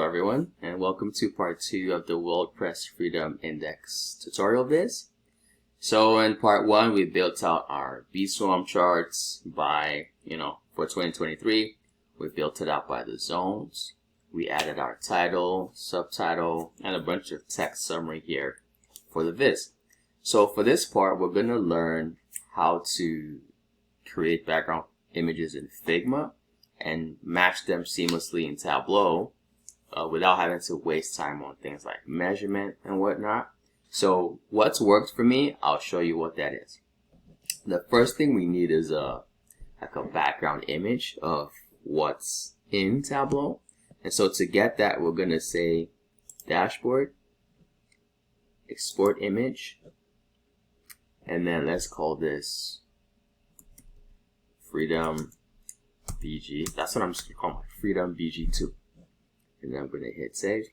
Hello everyone, and welcome to part 2 of the WordPress Freedom Index tutorial viz. So in part 1 we built out our B-Swarm charts by, for 2023. We built it out by the zones. We added our title, subtitle, and a bunch of text summary here for the viz. So for this part we're going to learn how to create background images in Figma and match them seamlessly in Tableau without having to waste time on things like measurement and whatnot. So what's worked for me, I'll show you what that is. The first thing we need is like a background image of what's in Tableau. And so to get that, we're going to say dashboard, export image, and then let's call this Freedom BG. That's what I'm just going to call my Freedom BG2. And then I'm going to hit save.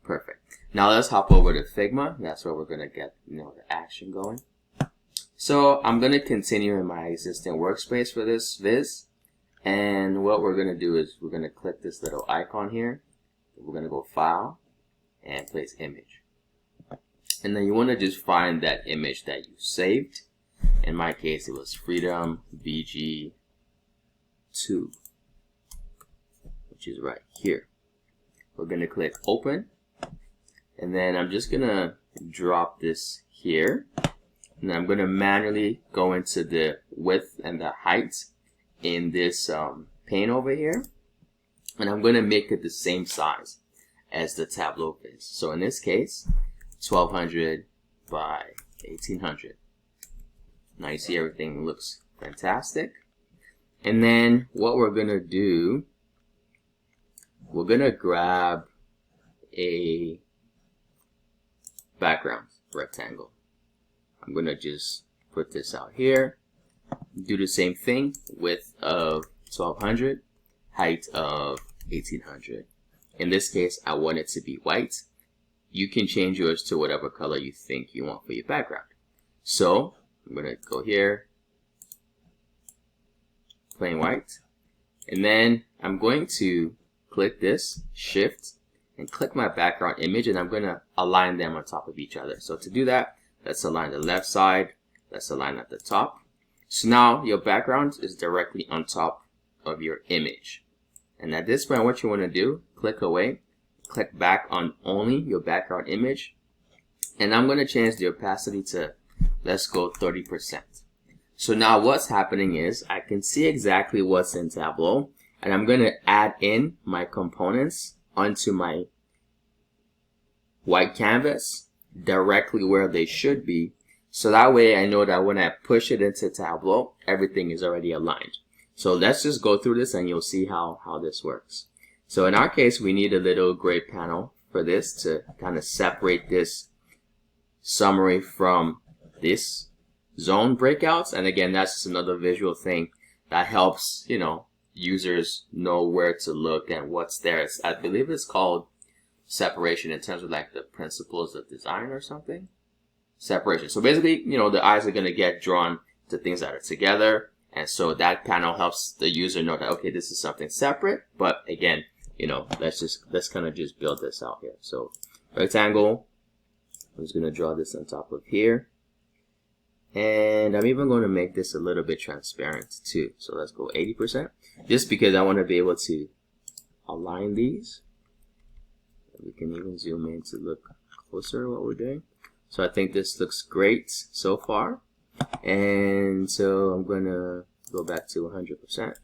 Perfect. Now let's hop over to Figma. That's where we're going to get the action going. So I'm going to continue in my existing workspace for this viz. And what we're going to do is we're going to click this little icon here. We're going to go File and place Image. And then you want to just find that image that you saved. In my case, it was Freedom BG2, which is right here. We're going to click Open. And then I'm just going to drop this here. And I'm going to manually go into the width and the height in this pane over here. And I'm going to make it the same size as the Tableau viz. So in this case, 1200 by 1800. Now you see everything looks fantastic. And then what we're going to do, we're going to grab a background rectangle. I'm going to just put this out here. Do the same thing, width of 1200, height of 1800. In this case, I want it to be white. You can change yours to whatever color you think you want for your background. So I'm going to go here, plain white, and then I'm going to click this, shift, and click my background image, and I'm going to align them on top of each other. So to do that, let's align the left side, let's align at the top. So now your background is directly on top of your image. And at this point, what you want to do, click away, click back on only your background image, and I'm going to change the opacity to, let's go 30%. So now what's happening is I can see exactly what's in Tableau, and I'm going to add in my components onto my white canvas directly where they should be. So that way I know that when I push it into Tableau, everything is already aligned. So let's just go through this and you'll see how this works. So in our case, we need a little gray panel for this to kind of separate this summary from this zone breakouts. And again, that's just another visual thing that helps, users know where to look and what's there. I believe it's called separation in terms of like the principles of design or something. Separation. So basically, the eyes are going to get drawn to things that are together. And so that panel helps the user know that, okay, this is something separate. But again, let's kind of just build this out here. So rectangle, I'm just going to draw this on top of here. And I'm even going to make this a little bit transparent too. So let's go 80%, just because I want to be able to align these. We can even zoom in to look closer at what we're doing. So I think this looks great so far. And so I'm going to go back to 100%.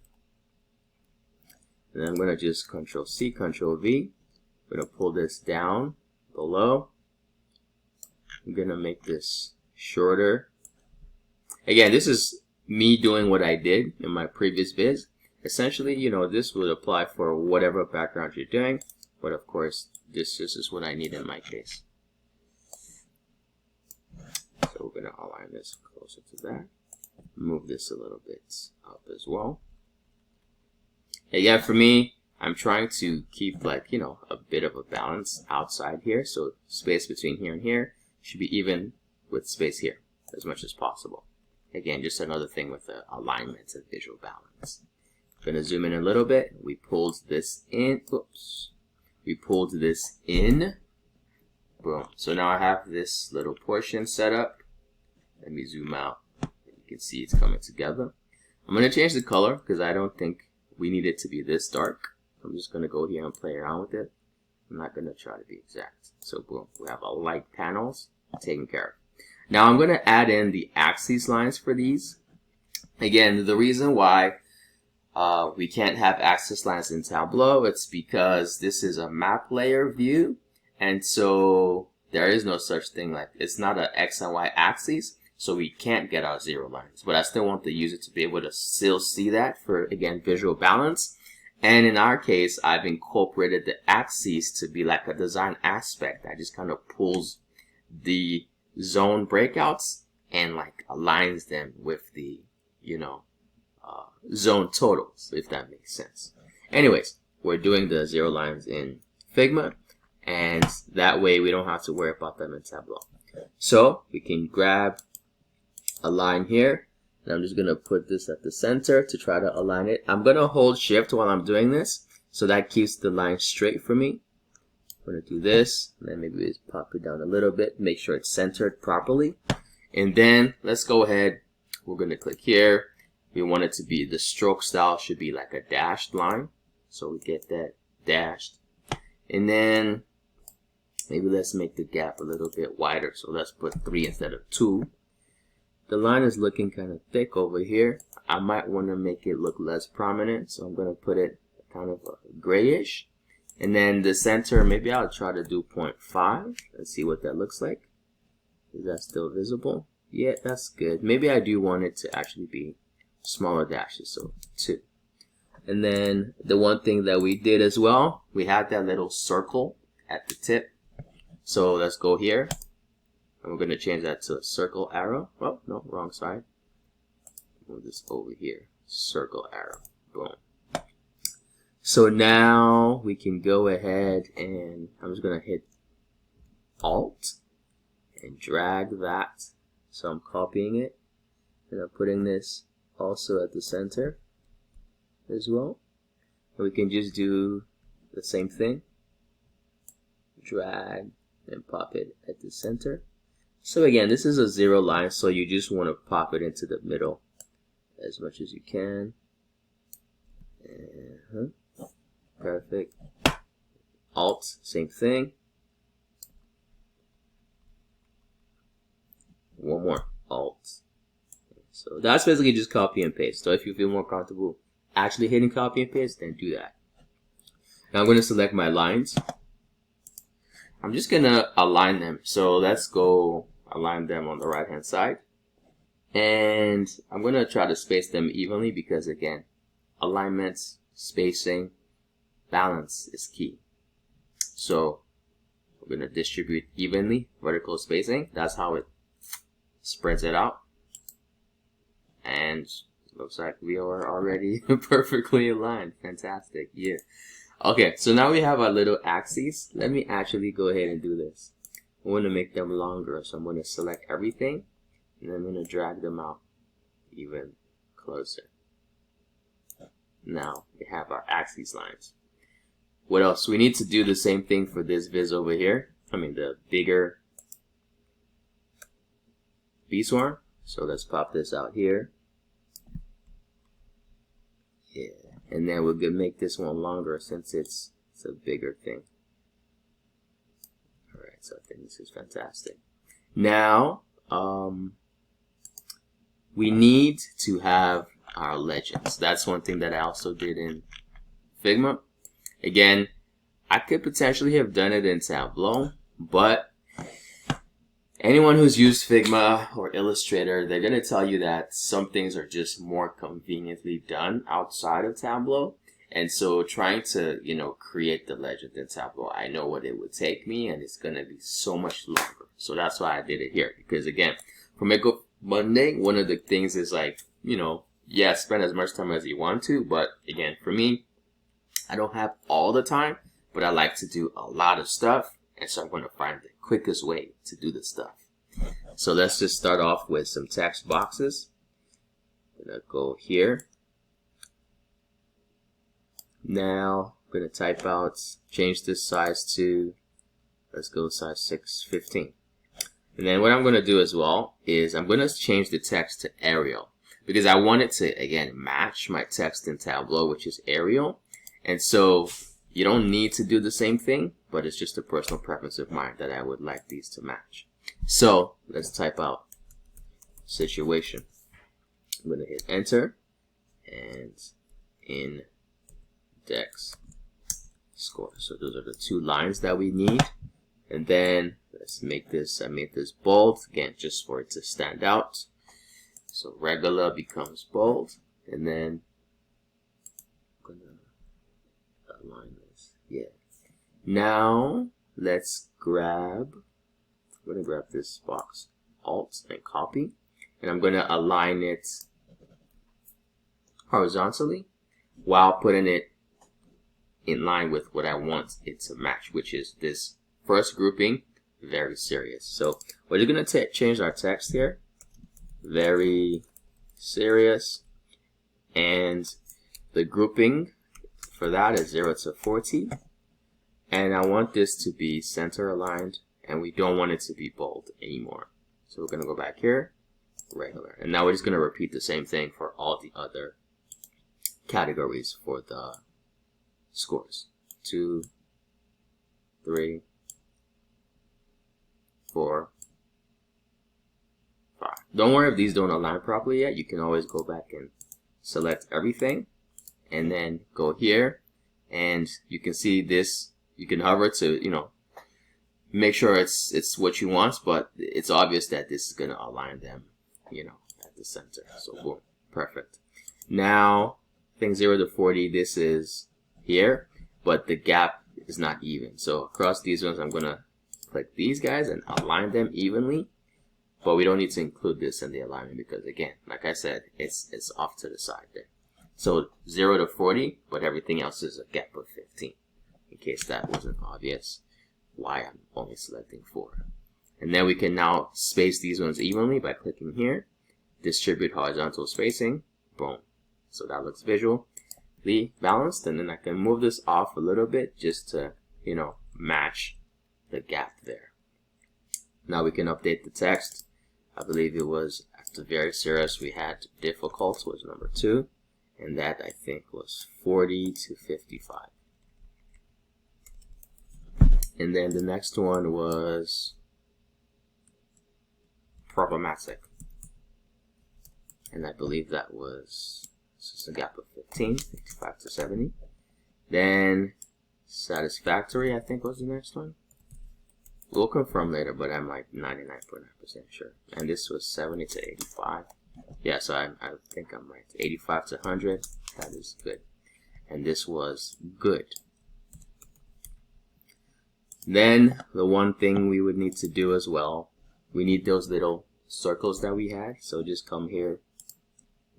And I'm going to just Control C, Control V. I'm going to pull this down below. I'm going to make this shorter. Again, this is me doing what I did in my previous viz. Essentially, this would apply for whatever background you're doing. But of course, this is what I need in my case. So we're going to align this closer to that. Move this a little bit up as well. Again, for me, I'm trying to keep a bit of a balance outside here. So space between here and here should be even with space here as much as possible. Again, just another thing with the alignment and visual balance. Gonna zoom in a little bit. We pulled this in. Oops. We pulled this in. Boom. So now I have this little portion set up. Let me zoom out. You can see it's coming together. I'm gonna change the color because I don't think we need it to be this dark. I'm just gonna go here and play around with it. I'm not gonna try to be exact. So boom, we have a light panels taken care of. Now I'm gonna add in the axis lines for these. Again, the reason why we can't have axis lines in Tableau, it's because this is a map layer view, and so there is no such thing like, it's not an X and Y axis, so we can't get our zero lines. But I still want the user to be able to still see that for, again, visual balance. And in our case, I've incorporated the axes to be like a design aspect that just kind of pulls the zone breakouts and like aligns them with the, you know, zone totals, if that makes sense. Anyways, we're doing the zero lines in Figma, and that way we don't have to worry about them in Tableau. So we can grab a line here, and I'm just gonna put this at the center to try to align it. I'm gonna hold shift while I'm doing this, so that keeps the line straight for me. I'm gonna do this, and then maybe just pop it down a little bit, make sure it's centered properly. And then let's go ahead, we're gonna click here. We want it to be, the stroke style should be like a dashed line. So we get that dashed. And then maybe let's make the gap a little bit wider. So let's put 3 instead of 2. The line is looking kind of thick over here. I might want to make it look less prominent. So I'm going to put it kind of grayish. And then the center, maybe I'll try to do 0.5. Let's see what that looks like. Is that still visible? Yeah, that's good. Maybe I do want it to actually be smaller dashes, so 2. And then the one thing that we did as well, we had that little circle at the tip. So let's go here, and we're going to change that to a circle arrow. Oh, no, wrong side. Move this over here, circle arrow, boom. So now we can go ahead and I'm just going to hit Alt and drag that. So I'm copying it, and I'm putting this also at the center as well. And we can just do the same thing, drag and pop it at the center. So again, this is a zero line, so you just want to pop it into the middle as much as you can. Perfect. Alt, same thing. One more, Alt. So that's basically just copy and paste. So if you feel more comfortable actually hitting copy and paste, then do that. Now I'm going to select my lines. I'm just going to align them. So let's go align them on the right hand side. And I'm going to try to space them evenly because, again, alignments, spacing, balance is key. So we're going to distribute evenly, vertical spacing. That's how it spreads it out. And looks like we are already perfectly aligned. Fantastic. Yeah. Okay, so now we have our little axes. Let me actually go ahead and do this. I want to make them longer, so I'm going to select everything, and I'm going to drag them out even closer. Now we have our axis lines. What else? We need to do the same thing for this viz over here. I mean the bigger bee swarm. So let's pop this out here. Yeah, and then we're gonna make this one longer since it's a bigger thing. All right, so I think this is fantastic. Now, we need to have our legends. That's one thing that I also did in Figma. Again, I could potentially have done it in Tableau, but anyone who's used Figma or Illustrator, they're going to tell you that some things are just more conveniently done outside of Tableau. And so trying to, you know, create the legend in Tableau, I know what it would take me, and it's going to be so much longer. So that's why I did it here. Because again, for Makeup Monday, one of the things is like, you know, yeah, spend as much time as you want to. But again, for me, I don't have all the time, but I like to do a lot of stuff. And so I'm going to find the quickest way to do the stuff. So let's just start off with some text boxes. I'm going to go here. Now I'm going to type out, change this size to, let's go size 615. And then what I'm going to do as well is I'm going to change the text to Arial, because I want it to, again, match my text in Tableau, which is Arial. And so you don't need to do the same thing, but it's just a personal preference of mine that I would like these to match. So let's type out situation. I'm going to hit enter, and index score. So those are the two lines that we need. And then let's make this, I made this bold, again, just for it to stand out. So regular becomes bold, and then I'm gonna align this. Yeah. Now let's grab, I'm gonna grab this box, Alt and copy, and I'm gonna align it horizontally while putting it in line with what I want it to match, which is this first grouping, very serious. So we're just gonna change our text here, very serious, and the grouping for that is 0 to 40, and I want this to be center aligned, and we don't want it to be bold anymore. So we're gonna go back here, regular, and now we're just gonna repeat the same thing for all the other categories for the scores. 2, 3, 4, 5. Don't worry if these don't align properly yet. You can always go back and select everything and then go here, and you can see this. You can hover to, you know, make sure it's what you want, but it's obvious that this is going to align them, you know, at the center. So boom, perfect. Now thing 0 to 40, this is here, but the gap is not even. So across these ones, I'm going to click these guys and align them evenly, but we don't need to include this in the alignment because, again, like I said, it's off to the side there. So 0 to 40, but everything else is a gap of 15, in case that wasn't obvious why I'm only selecting 4. And then we can now space these ones evenly by clicking here, distribute horizontal spacing, boom. So that looks visually balanced, and then I can move this off a little bit just to, you know, match the gap there. Now we can update the text. I believe it was after very serious we had difficult was number 2, and that I think was 40 to 55. And then the next one was problematic, and I believe that was just a gap of 15, 55 to 70. Then satisfactory, I think, was the next one. We'll confirm later, but I'm like 99.9% sure. And this was 70 to 85. Yeah, so I think I'm right. 85 to 100. That is good. And this was good. Then the one thing we would need to do as well, we need those little circles that we had. So just come here,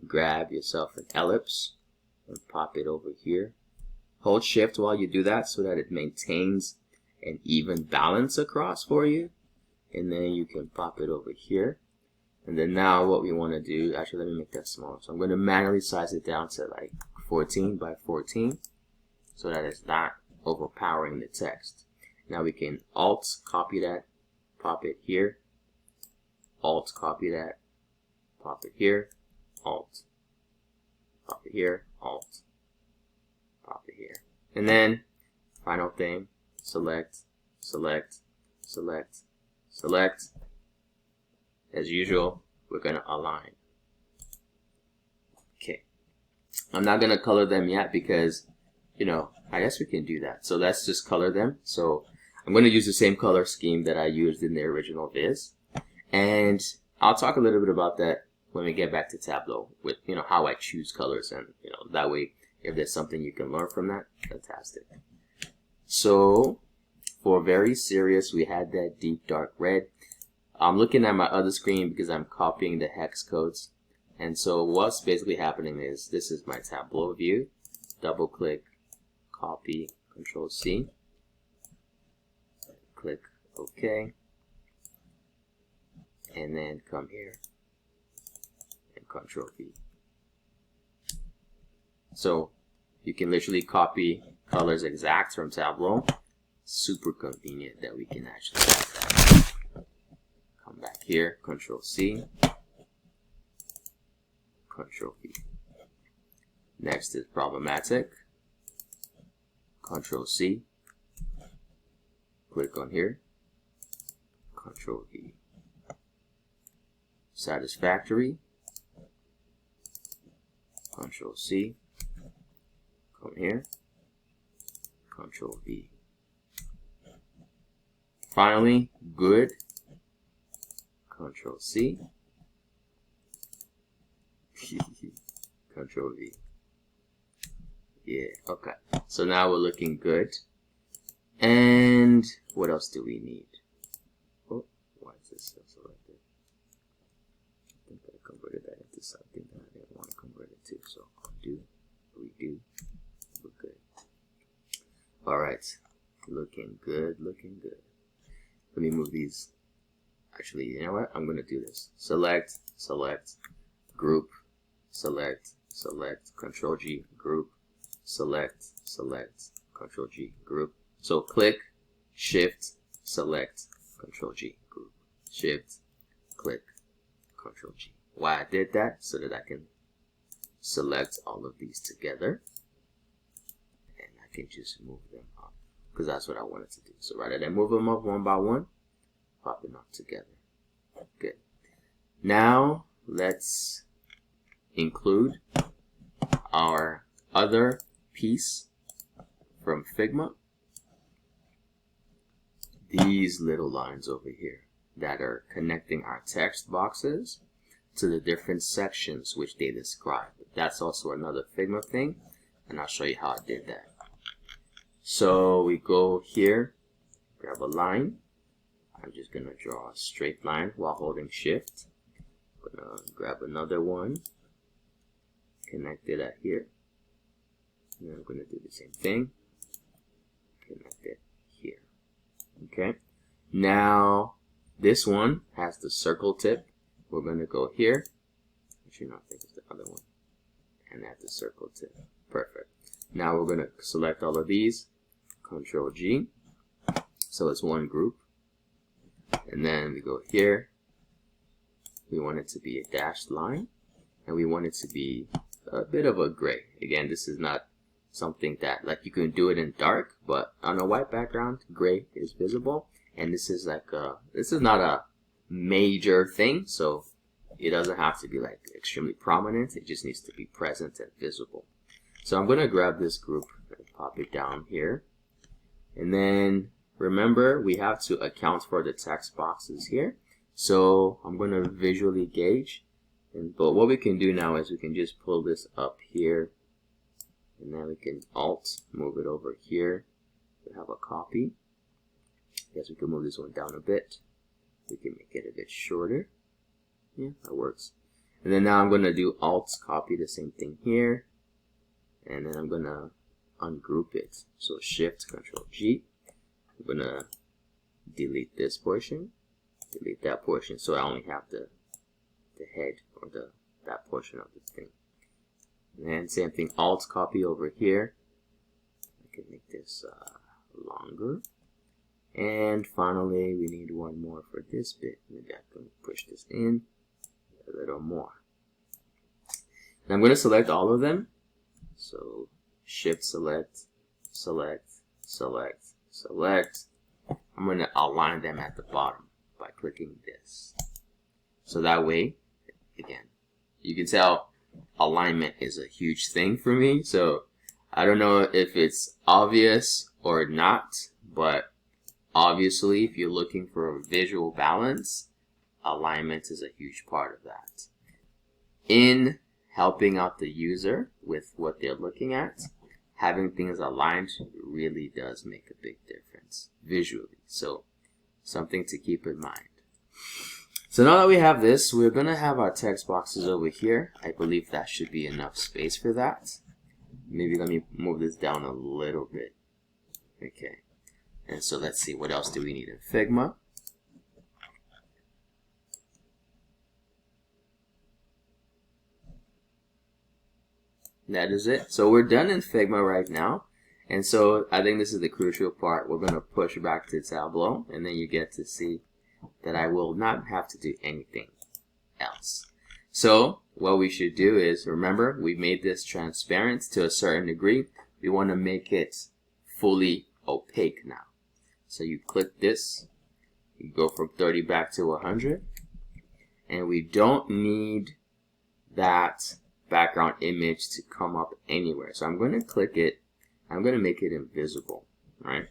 grab yourself an ellipse, and pop it over here. Hold shift while you do that so that it maintains an even balance across for you, and then you can pop it over here. And then now what we want to do, actually let me make that smaller. So I'm going to manually size it down to like 14 by 14 so that it's not overpowering the text. Now we can Alt copy that, pop it here, Alt copy that, pop it here, Alt, pop it here, Alt, pop it here. And then final thing, select, select, select, select. As usual, we're going to align. Okay. I'm not going to color them yet because, you know, I guess we can do that. So let's just color them. So I'm going to use the same color scheme that I used in the original viz. And I'll talk a little bit about that when we get back to Tableau with, you know, how I choose colors. And, you know, that way, if there's something you can learn from that, fantastic. So for very serious, we had that deep dark red. I'm looking at my other screen because I'm copying the hex codes. And so what's basically happening is this is my Tableau view. Double click, copy, Control C. Click OK. And then come here and Control V. So You can literally copy colors exact from Tableau. Super convenient that we can actually have that. Come back here, Control C, Control V. Next is problematic. Control C. Click on here. Control V. Satisfactory. Control C. Come here. Control V. Finally, good. Control C. Control V. Yeah, okay. So now we're looking good. And what else do we need? Oh, why is this still selected? I think I converted that into something that I didn't want to convert it to. So undo, redo, we're good. Alright, looking good, looking good. Let me move these. Actually, you know what? I'm going to do this. Select, select, group, select, select, Control G, group, select, select, Control G, group. So click, shift, select, Control G, group, shift, click, Control G. Why I did that? So that I can select all of these together. And I can just move them up. Because that's what I wanted to do. So rather than move them up one by one, pop them up together. Good. Now let's include our other piece from Figma. These little lines over here that are connecting our text boxes to the different sections which they describe. That's also another Figma thing, and I'll show you how I did that. So we go here, grab a line. I'm just going to draw a straight line while holding shift. I'm going to grab another one, connect it at here. And then I'm going to do the same thing, connect it here. Okay. Now, this one has the circle tip. We're going to go here. Actually, no, I think it's the other one. And add the circle tip. Perfect. Now we're going to select all of these. Control G. So it's one group. And then we go here. We want it to be a dashed line. And we want it to be a bit of a gray. Again, this is not something that, like, you can do it in dark, but on a white background, gray is visible. And this is like this is not a major thing, so it doesn't have to be like extremely prominent. It just needs to be present and visible. So I'm going to grab this group and pop it down here. And then remember, we have to account for the text boxes here. So I'm going to visually gauge. But what we can do now is we can just pull this up here. And then we can Alt, move it over here. We have a copy. I guess we can move this one down a bit. We can make it a bit shorter. Yeah, that works. And then now I'm going to do Alt, copy the same thing here. And then I'm going to ungroup it. So Shift, Control G. I'm going to delete this portion. Delete that portion. So I only have the head or that portion of the thing. And then same thing, Alt, copy over here. I can make this longer. And finally, we need one more for this bit. Maybe I can push this in a little more. Now I'm going to select all of them. So Shift, select, select, select, select. I'm going to align them at the bottom by clicking this. So that way, again, you can tell alignment is a huge thing for me. So I don't know if it's obvious or not, but obviously, if you're looking for a visual balance, alignment is a huge part of that. In helping out the user with what they're looking at, having things aligned really does make a big difference visually. So, something to keep in mind. So now that we have this, we're going to have our text boxes over here. I believe that should be enough space for that. Maybe let me move this down a little bit. Okay. And so let's see, what else do we need in Figma? that is it. So we're done in Figma right now. And so I think this is the crucial part. We're going to push back to Tableau, and then you get to see that I will not have to do anything else. So what we should do is, remember, we made this transparent to a certain degree. We want to make it fully opaque now. So you click this, you go from 30 back to 100, and we don't need that background image to come up anywhere. So I'm going to click it. I'm going to make it invisible, right?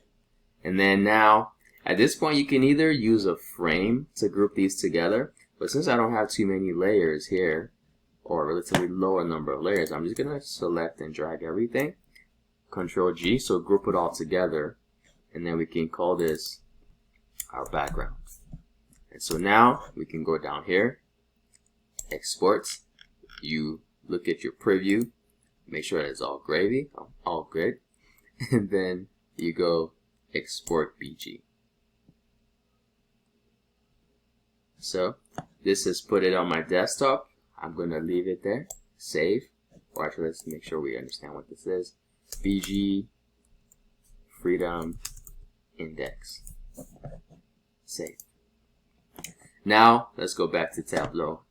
And then now, at this point, you can either use a frame to group these together, but since I don't have too many layers here, or a relatively lower number of layers, I'm just going to select and drag everything. Control G, so group it all together, and then we can call this our background. And so now we can go down here, export. You look at your preview, make sure that it's all gravy, all good, and then you go export BG. So this is put it on my desktop. I'm going to leave it there, save, or actually let's make sure we understand what this is. BG freedom index, save. Now let's go back to Tableau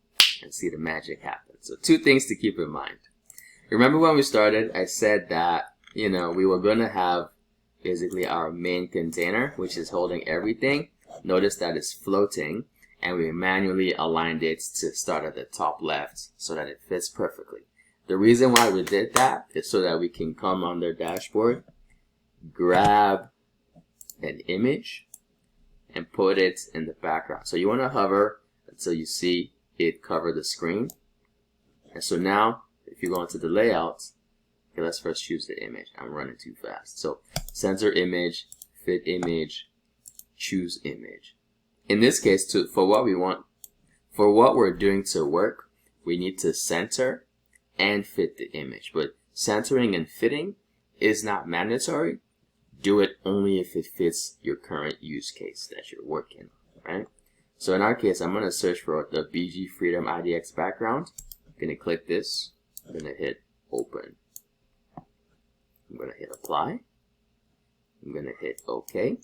and see the magic happen. So two things to keep in mind. Remember when we started, I said that, we were going to have basically our main container, which is holding everything. Notice that it's floating, and we manually aligned it to start at the top left so that it fits perfectly. The reason why we did that is so that we can come on their dashboard, grab an image, and put it in the background. So you want to hover until you see it cover the screen. And so now, if you go into the layout, okay, let's first choose the image. I'm running too fast. So center image, fit image, choose image. In this case, for what we're doing to work, we need to center and fit the image. But centering and fitting is not mandatory. Do it only if it fits your current use case that you're working on, right? So in our case, I'm going to search for the BG Freedom IDX background. I'm going to click this. I'm going to hit open. I'm going to hit apply. I'm going to hit OK.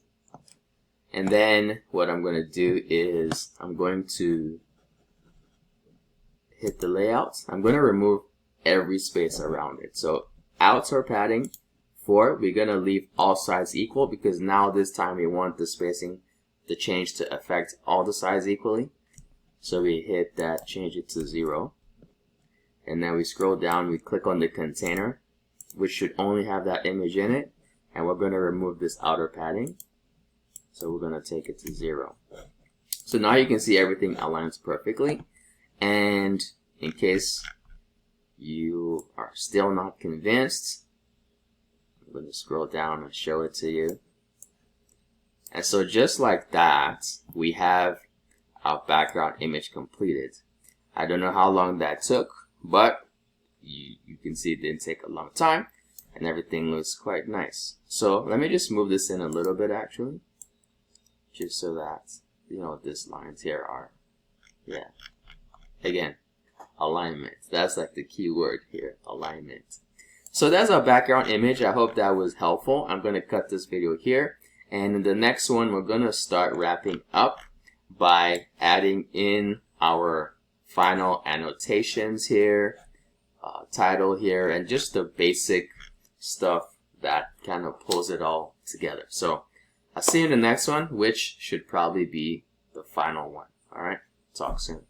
And then what I'm going to do is I'm going to hit the layout. I'm going to remove every space around it. So outer padding 4, we're going to leave all sides equal because now this time we want the spacing to change to affect all the sides equally. So we hit that, change it to 0. And then we scroll down, we click on the container, which should only have that image in it. And we're going to remove this outer padding. So we're going to take it to 0. So now you can see everything aligns perfectly. And in case you are still not convinced, I'm going to scroll down and show it to you. And so just like that, we have our background image completed. I don't know how long that took, but you can see it didn't take a long time, and everything looks quite nice. So let me just move this in a little bit actually, just so that, these lines here are, again, alignment. That's like the key word here, alignment. So that's our background image. I hope that was helpful. I'm going to cut this video here. And in the next one, we're going to start wrapping up by adding in our final annotations here, title here, and just the basic stuff that kind of pulls it all together. So I'll see you in the next one, which should probably be the final one. All right, talk soon.